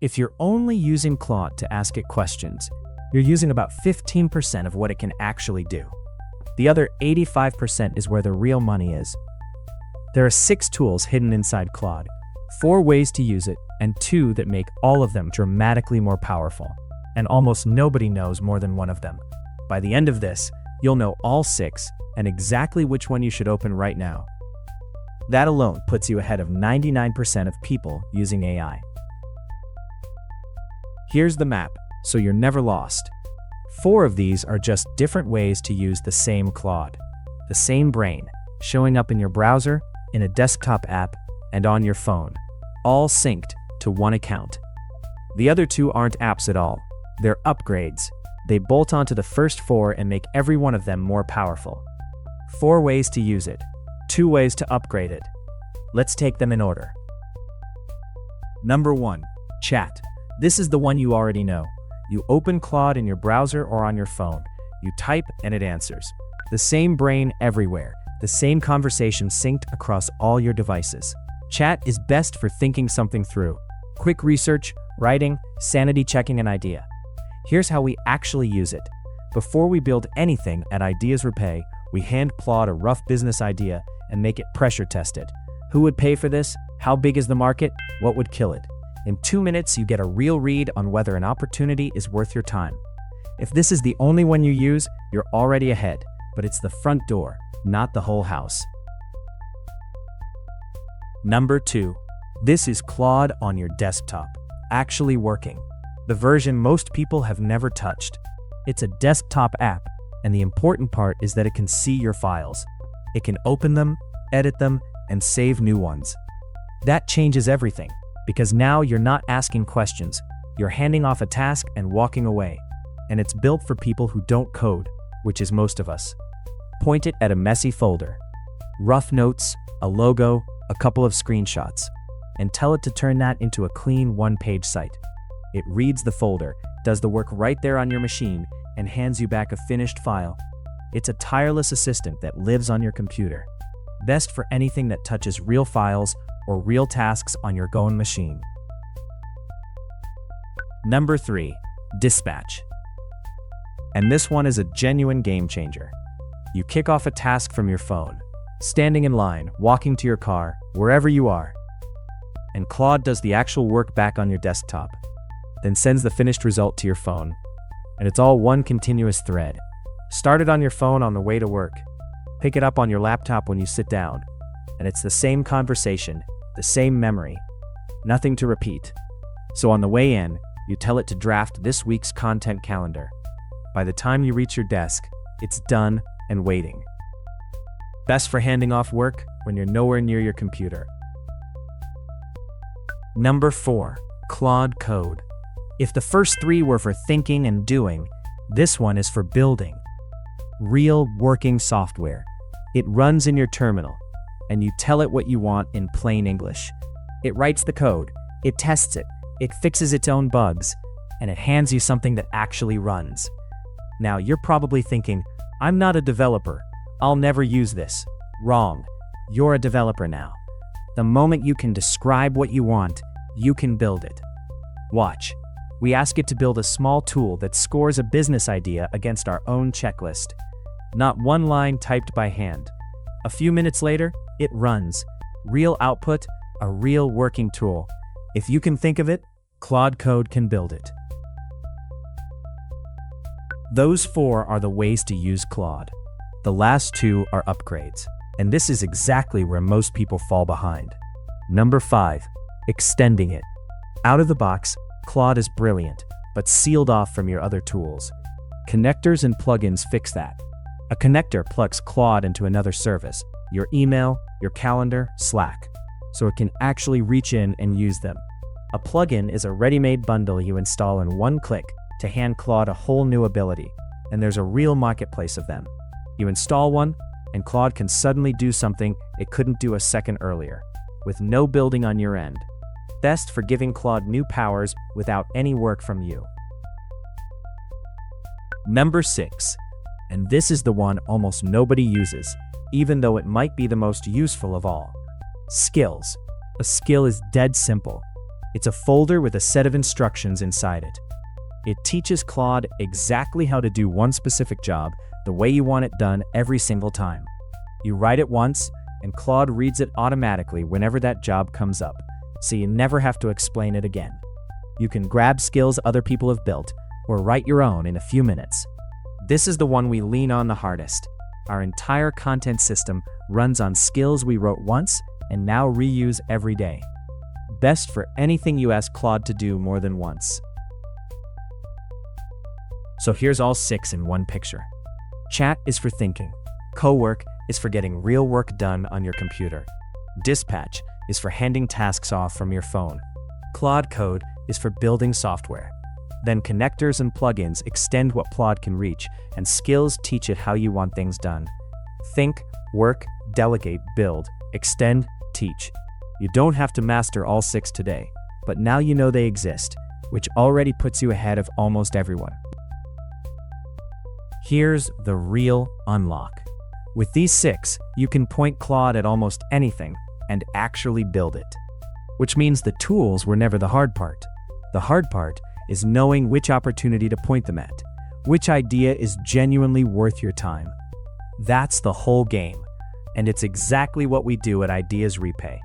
If you're only using Claude to ask it questions, you're using about 15% of what it can actually do. The other 85% is where the real money is. There are 6 tools hidden inside Claude, 4 ways to use it, and 2 that make all of them dramatically more powerful. And almost nobody knows more than one of them. By the end of this, you'll know all 6 and exactly which one you should open right now. That alone puts you ahead of 99% of people using AI. Here's the map, so you're never lost. 4 of these are just different ways to use the same Claude, the same brain, showing up in your browser, in a desktop app, and on your phone, all synced to one account. The other 2 aren't apps at all. They're upgrades. They bolt onto the first 4 and make every one of them more powerful. 4 ways to use it, 2 ways to upgrade it. Let's take them in order. Number 1, Chat. This is the one you already know. You open Claude in your browser or on your phone. You type and it answers. The same brain everywhere. The same conversation synced across all your devices. Chat is best for thinking something through. Quick research, writing, sanity checking an idea. Here's how we actually use it. Before we build anything at IdeasRepay, we hand Claude a rough business idea and make it pressure tested. Who would pay for this? How big is the market? What would kill it? In 2 minutes, you get a real read on whether an opportunity is worth your time. If this is the only one you use, you're already ahead, but it's the front door, not the whole house. Number 2. This is Claude on your desktop, actually working. The version most people have never touched. It's a desktop app, and the important part is that it can see your files. It can open them, edit them, and save new ones. That changes everything, because now you're not asking questions. You're handing off a task and walking away. And it's built for people who don't code, which is most of us. Point it at a messy folder, rough notes, a logo, a couple of screenshots, and tell it to turn that into a clean one-page site. It reads the folder, does the work right there on your machine, and hands you back a finished file. It's a tireless assistant that lives on your computer. Best for anything that touches real files or real tasks on your own machine. Number 3, Dispatch. And this one is a genuine game changer. You kick off a task from your phone, standing in line, walking to your car, wherever you are. And Claude does the actual work back on your desktop, then sends the finished result to your phone. And it's all one continuous thread. Start it on your phone on the way to work. Pick it up on your laptop when you sit down. And it's the same conversation, the same memory. Nothing to repeat. So on the way in, you tell it to draft this week's content calendar. By the time you reach your desk, it's done and waiting. Best for handing off work when you're nowhere near your computer. Number 4, Claude Code. If the first 3 were for thinking and doing, this one is for building. Real working software. It runs in your terminal, and you tell it what you want in plain English. It writes the code, it tests it, it fixes its own bugs, and it hands you something that actually runs. Now you're probably thinking, I'm not a developer, I'll never use this. Wrong. You're a developer now. The moment you can describe what you want, you can build it. Watch. We ask it to build a small tool that scores a business idea against our own checklist. Not one line typed by hand. A few minutes later, it runs. Real output, a real working tool. If you can think of it, Claude Code can build it. Those 4 are the ways to use Claude. The last 2 are upgrades, and this is exactly where most people fall behind. Number 5, extending it. Out of the box, Claude is brilliant, but sealed off from your other tools. Connectors and plugins fix that. A connector plugs Claude into another service, your email, your calendar, Slack, so it can actually reach in and use them. A plugin is a ready-made bundle you install in one click to hand Claude a whole new ability, and there's a real marketplace of them. You install one, and Claude can suddenly do something it couldn't do a second earlier, with no building on your end. Best for giving Claude new powers without any work from you. Number 6, and this is the one almost nobody uses, even though it might be the most useful of all. Skills. A skill is dead simple. It's a folder with a set of instructions inside it. It teaches Claude exactly how to do one specific job the way you want it done every single time. You write it once, and Claude reads it automatically whenever that job comes up, so you never have to explain it again. You can grab skills other people have built, or write your own in a few minutes. This is the one we lean on the hardest. Our entire content system runs on skills we wrote once and now reuse every day. Best for anything you ask Claude to do more than once. So here's all 6 in one picture. Chat is for thinking. Cowork is for getting real work done on your computer. Dispatch is for handing tasks off from your phone. Claude Code is for building software. Then connectors and plugins extend what Claude can reach, and skills teach it how you want things done. Think, work, delegate, build, extend, teach. You don't have to master all 6 today, but now you know they exist, which already puts you ahead of almost everyone. Here's the real unlock. With these 6, you can point Claude at almost anything and actually build it. Which means the tools were never the hard part. The hard part is knowing which opportunity to point them at, which idea is genuinely worth your time. That's the whole game, and it's exactly what we do at IdeasRepay.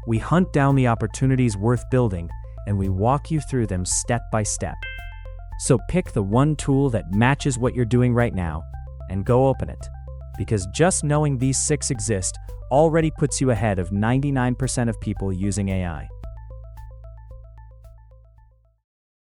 We hunt down the opportunities worth building, and we walk you through them step by step. So pick the one tool that matches what you're doing right now, and go open it. Because just knowing these 6 exist already puts you ahead of 99% of people using AI.